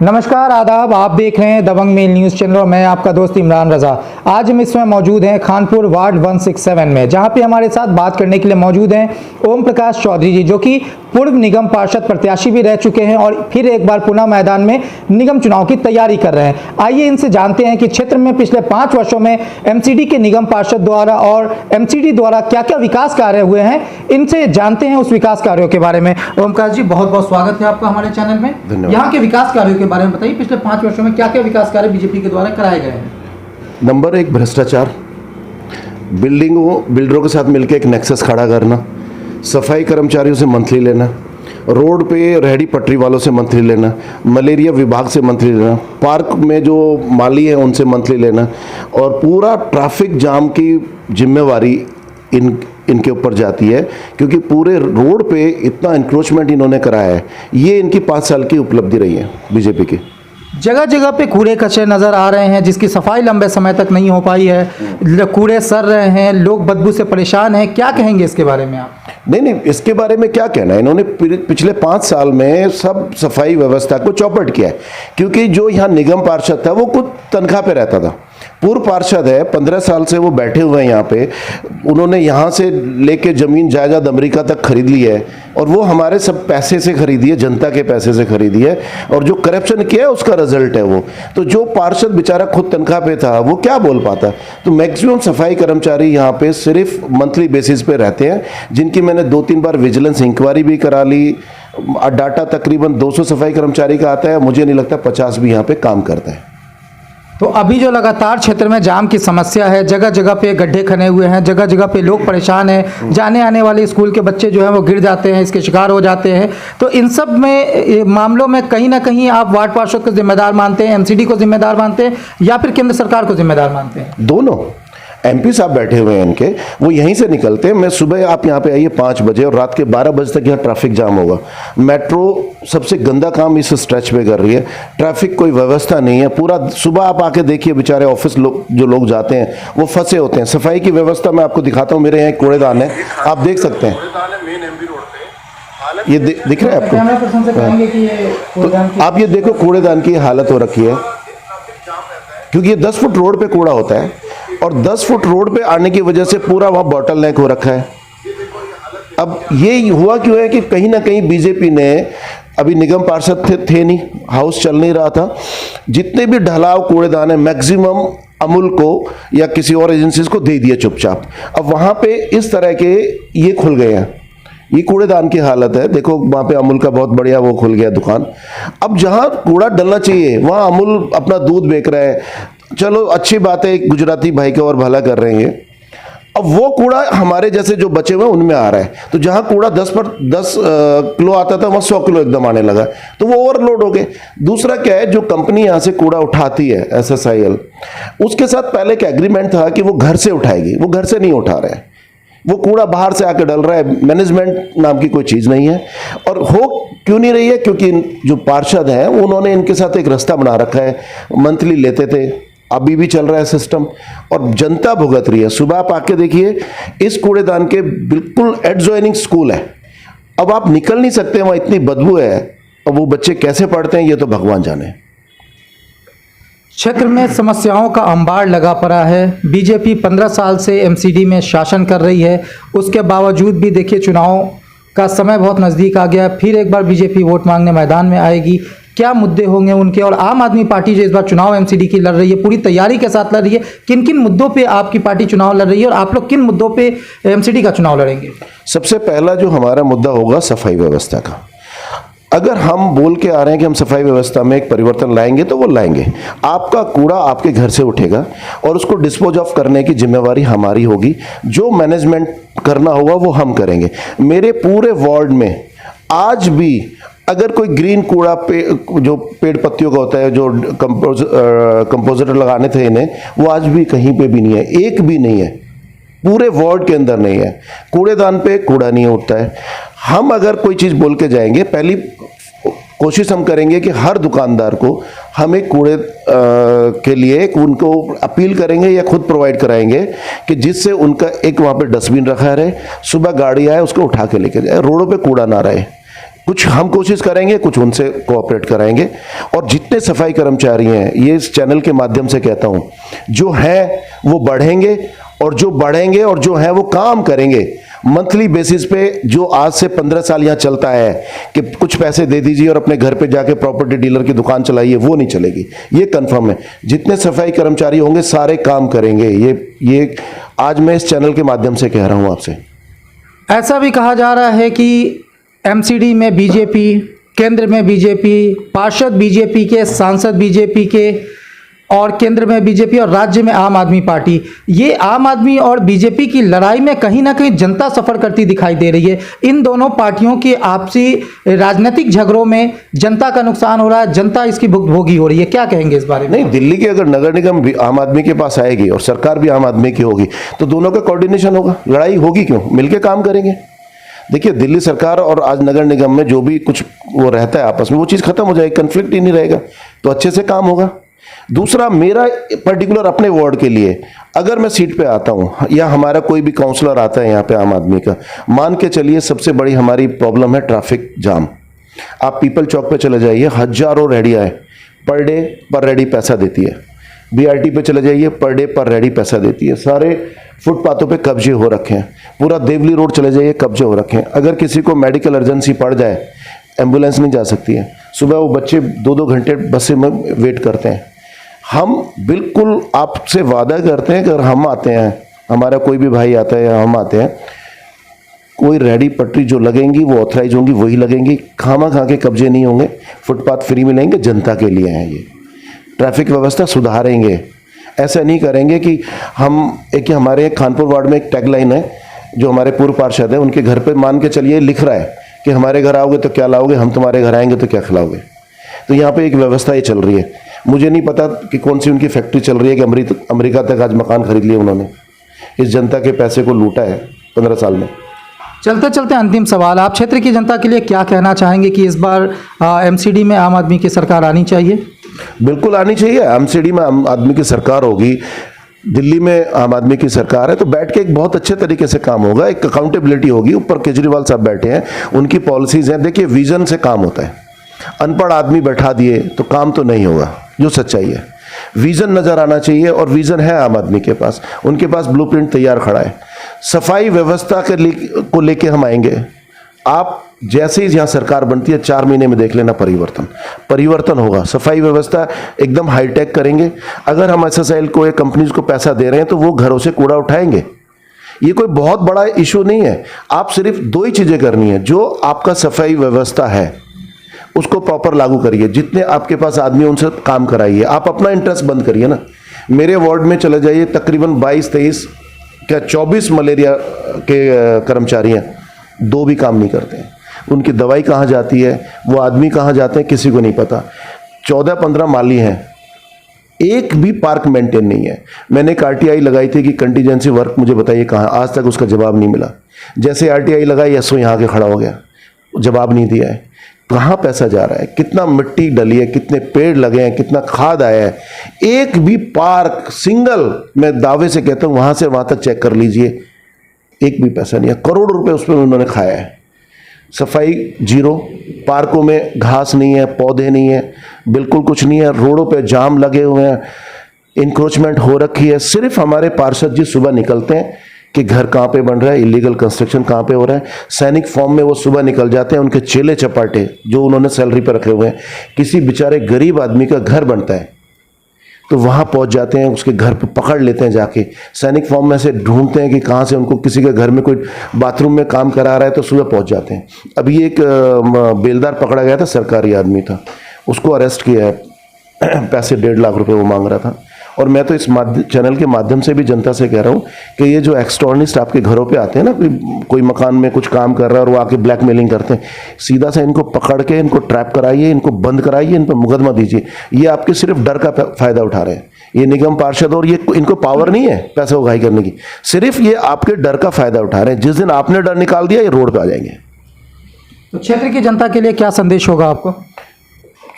नमस्कार आदाब, आप देख रहे हैं दबंग मेल न्यूज़ चैनल और मैं आपका दोस्त इमरान रज़ा। आज हम इस समय मौजूद हैं खानपुर वार्ड 167 में, जहां पे हमारे साथ बात करने के लिए मौजूद हैं ओम प्रकाश चौधरी जी, जो कि पूर्व निगम पार्षद प्रत्याशी भी रह चुके हैं और फिर एक बार पुनः मैदान में निगम चुनाव की तैयारी कर रहे हैं। आइए इनसे जानते हैं कि क्षेत्र में पिछले 5 वर्षों में एमसीडी के निगम पार्षद द्वारा और एमसीडी द्वारा क्या क्या विकास कार्य हुए हैं। इनसे जानते हैं उस विकास कार्यों के बारे में। ओम प्रकाश जी, बहुत बहुत स्वागत है आपका हमारे चैनल में। यहाँ के विकास कार्यों के बारे में बताइए, पिछले 5 वर्षों में क्या क्या विकास कार्य बीजेपी के द्वारा कराए गए हैं। नंबर 1, भ्रष्टाचार। बिल्डरों के साथ मिलकर एक नेक्सस खड़ा करना, सफाई कर्मचारियों से मंथली लेना, रोड पे रेहड़ी पटरी वालों से मंथली लेना, मलेरिया विभाग से मंथली लेना, पार्क में जो माली हैं उनसे मंथली लेना, और पूरा ट्रैफिक जाम की जिम्मेवारी इनके ऊपर जाती है, क्योंकि पूरे रोड पे इतना इंक्रोचमेंट इन्होंने कराया है। ये इनकी 5 साल की उपलब्धि रही है बीजेपी की। जगह जगह पे कूड़े कचरे नजर आ रहे हैं, जिसकी सफाई लंबे समय तक नहीं हो पाई है। कूड़े सड़ रहे हैं, लोग बदबू से परेशान हैं। क्या कहेंगे इसके बारे में आप? नहीं, इसके बारे में क्या कहना है। इन्होंने पिछले 5 साल में सब सफाई व्यवस्था को चौपट किया है, क्योंकि जो यहाँ निगम पार्षद था वो कुछ तनख्वाह पे रहता था। पूर्व पार्षद है, 15 साल से वो बैठे हुए हैं यहाँ पे। उन्होंने यहाँ से लेके जमीन जायदाद अमेरिका तक खरीद ली है, और वो हमारे सब पैसे से खरीदी है, जनता के पैसे से खरीदी है, और जो करप्शन किया है उसका रिजल्ट है वो। तो जो पार्षद बेचारा खुद तनख्वाह पे था वो क्या बोल पाता। तो मैक्सिमम सफाई कर्मचारी यहाँ पे सिर्फ मंथली बेसिस पे रहते हैं, जिनकी मैंने 2-3 बार विजिलेंस इंक्वायरी भी करा ली। डाटा तकरीबन 200 सफाई कर्मचारी का आता है, मुझे नहीं लगता 50 भी यहाँ पे काम करते हैं। तो अभी जो लगातार क्षेत्र में जाम की समस्या है, जगह जगह पे गड्ढे खने हुए हैं, जगह जगह पे लोग परेशान हैं, जाने आने वाले स्कूल के बच्चे जो हैं वो गिर जाते हैं, इसके शिकार हो जाते हैं। तो इन सब में मामलों में कहीं ना कहीं आप वार्ड पार्षद को जिम्मेदार मानते हैं, एमसीडी को जिम्मेदार मानते हैं, या फिर केंद्र सरकार को जिम्मेदार मानते हैं? दोनों। एमपी साहब बैठे हुए हैं इनके, वो यहीं से निकलते हैं। मैं सुबह आप यहाँ पे आइए 5 बजे और रात के 12 बजे तक यहाँ ट्रैफिक जाम होगा। मेट्रो सबसे गंदा काम इस स्ट्रेच पे कर रही है। ट्रैफिक कोई व्यवस्था नहीं है। पूरा सुबह आप आके देखिए, बेचारे ऑफिस जो लोग जाते हैं वो फंसे होते हैं। सफाई की व्यवस्था मैं आपको दिखाता हूँ। मेरे यहाँ एक कूड़ेदान है, आप देख सकते हैं। ये दिख रहा है आपको? तो आप ये देखो, कूड़ेदान की हालत हो रखी है, क्योंकि ये 10 फुट रोड पे कूड़ा होता है, और 10 फुट रोड पे आने की वजह से पूरा वहां बॉटल नेक हो रखा है। अब ये हुआ क्यों है कि कहीं ना कहीं बीजेपी ने, अभी निगम पार्षद थे नहीं, हाउस चल नहीं रहा था, जितने भी ढलाव कूड़ेदान है मैक्सिमम अमूल को या किसी और एजेंसीज को दे दिया चुपचाप। अब वहां पे इस तरह के ये खुल गए हैं। ये कूड़ेदान की हालत है, देखो वहां पे अमूल का बहुत बढ़िया वो खुल गया दुकान। अब जहां कूड़ा डलना चाहिए वहां अमूल अपना दूध बेच रहा है। चलो अच्छी बात है, एक गुजराती भाई का और भला कर रहे हैं। अब वो कूड़ा हमारे जैसे जो बचे हुए उनमें आ रहा है, तो जहां कूड़ा 10 किलो आता था वहां 100 किलो एकदम आने लगा, तो वो ओवरलोड हो गए। दूसरा क्या है, जो कंपनी यहां से कूड़ा उठाती है SSIL, उसके साथ पहले एक एग्रीमेंट था कि वो घर से उठाएगी। वो घर से नहीं उठा रहे हैं, वो कूड़ा बाहर से आके डल रहा है। मैनेजमेंट नाम की कोई चीज नहीं है। और हो क्यों नहीं रही है? क्योंकि जो पार्षद हैं उन्होंने इनके साथ एक रास्ता बना रखा है। मंथली लेते थे, अभी भी चल रहा है सिस्टम, और जनता भुगत रही है। सुबह आप आके देखिए, इस कूड़ेदान के बिल्कुल एडजॉइनिंग स्कूल है। अब आप निकल नहीं सकते, वहां इतनी बदबू है। अब वो बच्चे कैसे पढ़ते हैं ये तो भगवान जाने। क्षेत्र में समस्याओं का अंबार लगा पड़ा है। बीजेपी 15 साल से एमसीडी में शासन कर रही है, उसके बावजूद भी देखिए चुनाव का समय बहुत नज़दीक आ गया। फिर एक बार बीजेपी वोट मांगने मैदान में आएगी। क्या मुद्दे होंगे उनके? और आम आदमी पार्टी जो इस बार चुनाव एमसीडी की लड़ रही है, पूरी तैयारी के साथ लड़ रही है, किन किन मुद्दों पे आपकी पार्टी चुनाव लड़ रही है और आप लोग किन मुद्दों पे एमसीडी का चुनाव लड़ेंगे? सबसे पहला जो हमारा मुद्दा होगा सफाई व्यवस्था का। अगर हम बोल के आ रहे हैं कि हम सफाई व्यवस्था में एक परिवर्तन लाएंगे, तो वो लाएंगे। आपका कूड़ा आपके घर से उठेगा और उसको डिस्पोज ऑफ करने की जिम्मेवारी हमारी होगी। जो मैनेजमेंट करना होगा वो हम करेंगे। मेरे पूरे वार्ड में आज भी अगर कोई ग्रीन कूड़ा जो पेड़ पत्तियों का होता है, जो कंपोजिटर लगाने थे इन्हें, वो आज भी कहीं पे भी नहीं है, एक भी नहीं है, पूरे वार्ड के अंदर नहीं है। कूड़ेदान पे कूड़ा नहीं उठता है। हम अगर कोई चीज़ बोल के जाएंगे, पहली कोशिश हम करेंगे कि हर दुकानदार को हम एक कूड़े के लिए उनको अपील करेंगे या खुद प्रोवाइड कराएंगे कि जिससे उनका एक वहाँ पे डस्टबिन रखा रहे, सुबह गाड़ी आए उसको उठा के लेके जाए, रोडों पे कूड़ा ना रहे। कुछ हम कोशिश करेंगे, कुछ उनसे कोऑपरेट कराएंगे। और जितने सफाई कर्मचारी हैं, ये इस चैनल के माध्यम से कहता हूं, जो है वो बढ़ेंगे, और जो बढ़ेंगे और जो है वो काम करेंगे मंथली बेसिस पे। जो आज से 15 साल यहां चलता है कि कुछ पैसे दे दीजिए और अपने घर पे जाके प्रॉपर्टी डीलर की दुकान चलाइए, वो नहीं चलेगी, ये कंफर्म है। जितने सफाई कर्मचारी होंगे सारे काम करेंगे। ये आज मैं इस चैनल के माध्यम से कह रहा हूं आपसे। ऐसा भी कहा जा रहा है कि एमसीडी में बीजेपी, केंद्र में बीजेपी, पार्षद बीजेपी के, सांसद बीजेपी के, और केंद्र में बीजेपी और राज्य में आम आदमी पार्टी, ये आम आदमी और बीजेपी की लड़ाई में कहीं ना कहीं जनता सफर करती दिखाई दे रही है। इन दोनों पार्टियों के आपसी राजनीतिक झगड़ों में जनता का नुकसान हो रहा है, जनता इसकी भुगतभोगी हो रही है। क्या कहेंगे इस बारे में? नहीं, दिल्ली की अगर नगर निगम भी आम आदमी के पास आएगी और सरकार भी आम आदमी की होगी तो दोनों का कोऑर्डिनेशन होगा, लड़ाई होगी क्यों, मिलकर काम करेंगे। देखिए, दिल्ली सरकार और आज नगर निगम में जो भी कुछ वो रहता है आपस में, वो चीज़ खत्म हो जाएगी, कन्फ्लिक्ट ही नहीं रहेगा, तो अच्छे से काम होगा। दूसरा, मेरा पर्टिकुलर अपने वार्ड के लिए अगर मैं सीट पे आता हूं या हमारा कोई भी काउंसलर आता है यहाँ पे आम आदमी का, मान के चलिए सबसे बड़ी हमारी प्रॉब्लम है ट्रैफिक जाम। आप पीपल चौक पे चले जाइए, हजारों रेडियाँ है, पर डे पर रेडी पैसा देती है। बीआरटी पे चले जाइए, पर डे पर रेडी पैसा देती है। सारे फुटपाथों पे कब्जे हो रखे हैं। पूरा देवली रोड चले जाइए, कब्जे हो रखे हैं। अगर किसी को मेडिकल अर्जेंसी पड़ जाए, एम्बुलेंस नहीं जा सकती है। सुबह वो बच्चे 2-2 घंटे बस में वेट करते हैं। हम बिल्कुल आपसे वादा करते हैं कि अगर हम आते हैं, हमारा कोई भी भाई आता है या हम आते हैं, कोई रेडी पटरी जो लगेंगी वो ऑथराइज होंगी, वही लगेंगी। खामा खा के कब्जे नहीं होंगे, फुटपाथ फ्री मिलेंगे, जनता के लिए हैं ये। ट्रैफिक व्यवस्था सुधारेंगे, ऐसा नहीं करेंगे कि हमारे खानपुर वार्ड में एक टैगलाइन है जो हमारे पूर्व पार्षद है, उनके घर पे मान के चलिए लिख रहा है कि हमारे घर आओगे तो क्या लाओगे, हम तुम्हारे घर आएंगे तो क्या खिलाओगे। तो यहाँ पे एक व्यवस्था ये चल रही है। मुझे नहीं पता कि कौन सी उनकी फैक्ट्री चल रही है कि अमेरिका तक आज मकान खरीद लिए उन्होंने। इस जनता के पैसे को लूटा है 15 साल में। चलते चलते अंतिम सवाल, आप क्षेत्र की जनता के लिए क्या कहना चाहेंगे कि इस बार एमसीडी में आम आदमी की सरकार आनी चाहिए? बिल्कुल आनी चाहिए। एमसीडी में आम आदमी की सरकार होगी, दिल्ली में आम आदमी की सरकार है, तो बैठ के एक बहुत अच्छे तरीके से काम होगा, एक अकाउंटेबिलिटी होगी। ऊपर केजरीवाल साहब बैठे हैं, उनकी पॉलिसीज हैं। देखिए, विजन से काम होता है। अनपढ़ आदमी बैठा दिए तो काम तो नहीं होगा, जो सच्चाई है। विजन नजर आना चाहिए, और विजन है आम आदमी के पास। उनके पास ब्लूप्रिंट तैयार खड़ा है। सफाई व्यवस्था को लेके हम आएंगे। आप जैसे ही यहाँ सरकार बनती है, 4 महीने में देख लेना परिवर्तन होगा। सफाई व्यवस्था एकदम हाईटेक करेंगे। अगर हम एसएसआईएल को या कंपनीज को पैसा दे रहे हैं तो वो घरों से कूड़ा उठाएंगे। ये कोई बहुत बड़ा इशू नहीं है। आप सिर्फ 2 ही चीजें करनी है। जो आपका सफाई व्यवस्था है उसको प्रॉपर लागू करिए। जितने आपके पास आदमी उनसे काम कराइए। आप अपना इंटरेस्ट बंद करिए ना। मेरे वार्ड में चले जाइए, तकरीबन 22-23 क्या 24 मलेरिया के कर्मचारी हैं, 2 भी काम नहीं करते हैं। उनकी दवाई कहाँ जाती है, वो आदमी कहाँ जाते हैं, किसी को नहीं पता। 14-15 माली हैं, एक भी पार्क मेंटेन नहीं है। मैंने एक आरटीआई लगाई थी कि कंटीजेंसी वर्क मुझे बताइए कहाँ, आज तक उसका जवाब नहीं मिला। जैसे आरटीआई लगाई, एसओ यहाँ के खड़ा हो गया, जवाब नहीं दिया है। कहाँ पैसा जा रहा है, कितना मिट्टी डली है, कितने पेड़ लगे हैं, कितना खाद आया है। एक भी पार्क सिंगल, मैं दावे से कहता हूँ, वहां से वहां तक चेक कर लीजिए, एक भी पैसा नहीं है। करोड़ों रुपए उसमें उन्होंने खाया है। सफाई जीरो, पार्कों में घास नहीं है, पौधे नहीं है, बिल्कुल कुछ नहीं है। रोडों पे जाम लगे हुए हैं, इंक्रोचमेंट हो रखी है। सिर्फ हमारे पार्षद जी सुबह निकलते हैं कि घर कहाँ पे बन रहा है, इलीगल कंस्ट्रक्शन कहाँ पे हो रहा है। सैनिक फॉर्म में वो सुबह निकल जाते हैं। उनके चेले चपाटे जो उन्होंने सैलरी पर रखे हुए हैं, किसी बेचारे गरीब आदमी का घर बनता है तो वहाँ पहुँच जाते हैं, उसके घर पे पकड़ लेते हैं जाके। सैनिक फॉर्म में से ढूंढते हैं कि कहाँ से उनको किसी के घर में कोई बाथरूम में काम करा रहा है, तो सुबह पहुँच जाते हैं। अभी एक बेलदार पकड़ा गया था, सरकारी आदमी था, उसको अरेस्ट किया है। पैसे 1.5 लाख रुपए वो मांग रहा था। और मैं तो इस चैनल के माध्यम से भी जनता से कह रहा हूँ कि ये जो एक्सटॉर्निस्ट आपके घरों पे आते हैं ना, कोई मकान में कुछ काम कर रहा है और वो आके ब्लैकमेलिंग करते हैं, सीधा से इनको पकड़ के इनको ट्रैप कराइए, इनको बंद कराइए, इन पर मुकदमा दीजिए। ये आपके सिर्फ डर का फायदा उठा रहे हैं, ये निगम पार्षद, और ये इनको पावर नहीं है पैसा उगाही करने की, सिर्फ ये आपके डर का फायदा उठा रहे हैं। जिस दिन आपने डर निकाल दिया, ये रोड पे आ जाएंगे। तो क्षेत्र की जनता के लिए क्या संदेश होगा आपको?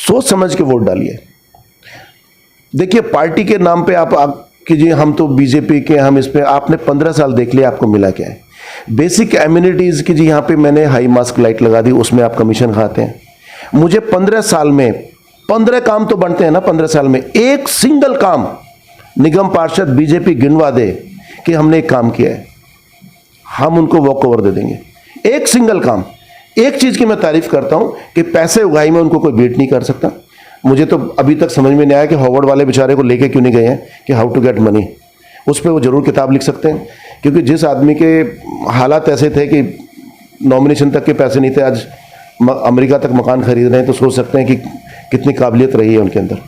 सोच समझ के वोट डालिए। देखिए, पार्टी के नाम पे आप कीजिए हम तो बीजेपी के, हम इस पे, आपने 15 साल देख लिया, आपको मिला क्या है? बेसिक एम्यूनिटीज़ की जी यहाँ पे मैंने हाई मास्क लाइट लगा दी, उसमें आप कमीशन खाते हैं। मुझे 15 साल में 15 काम तो बनते हैं ना, 15 साल में एक सिंगल काम निगम पार्षद बीजेपी गिनवा दे कि हमने एक काम किया है, हम उनको वॉक ओवर दे देंगे। एक सिंगल काम। एक चीज़ की मैं तारीफ करता हूं कि पैसे उगाई में उनको कोई बीट नहीं कर सकता। मुझे तो अभी तक समझ में नहीं आया कि हार्वर्ड वाले बेचारे को लेके क्यों नहीं गए हैं कि हाउ टू गेट मनी। उस पर वो जरूर किताब लिख सकते हैं, क्योंकि जिस आदमी के हालात ऐसे थे कि नॉमिनेशन तक के पैसे नहीं थे, आज अमेरिका तक मकान खरीद रहे हैं, तो सोच सकते हैं कि कितनी काबिलियत रही है उनके अंदर।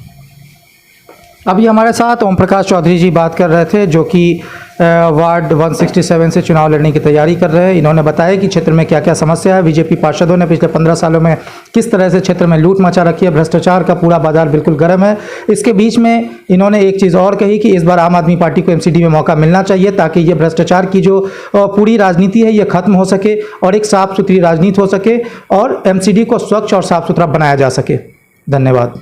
अभी हमारे साथ ओम प्रकाश चौधरी जी बात कर रहे थे, जो कि वार्ड 167 से चुनाव लड़ने की तैयारी कर रहे हैं। इन्होंने बताया कि क्षेत्र में क्या क्या समस्या है, बीजेपी पार्षदों ने पिछले 15 सालों में किस तरह से क्षेत्र में लूट मचा रखी है, भ्रष्टाचार का पूरा बाजार बिल्कुल गर्म है। इसके बीच में इन्होंने एक चीज़ और कही कि इस बार आम आदमी पार्टी को एमसीडी में मौका मिलना चाहिए, ताकि ये भ्रष्टाचार की जो पूरी राजनीति है ये खत्म हो सके और एक साफ सुथरी राजनीति हो सके और एमसीडी को स्वच्छ और साफ सुथरा बनाया जा सके। धन्यवाद।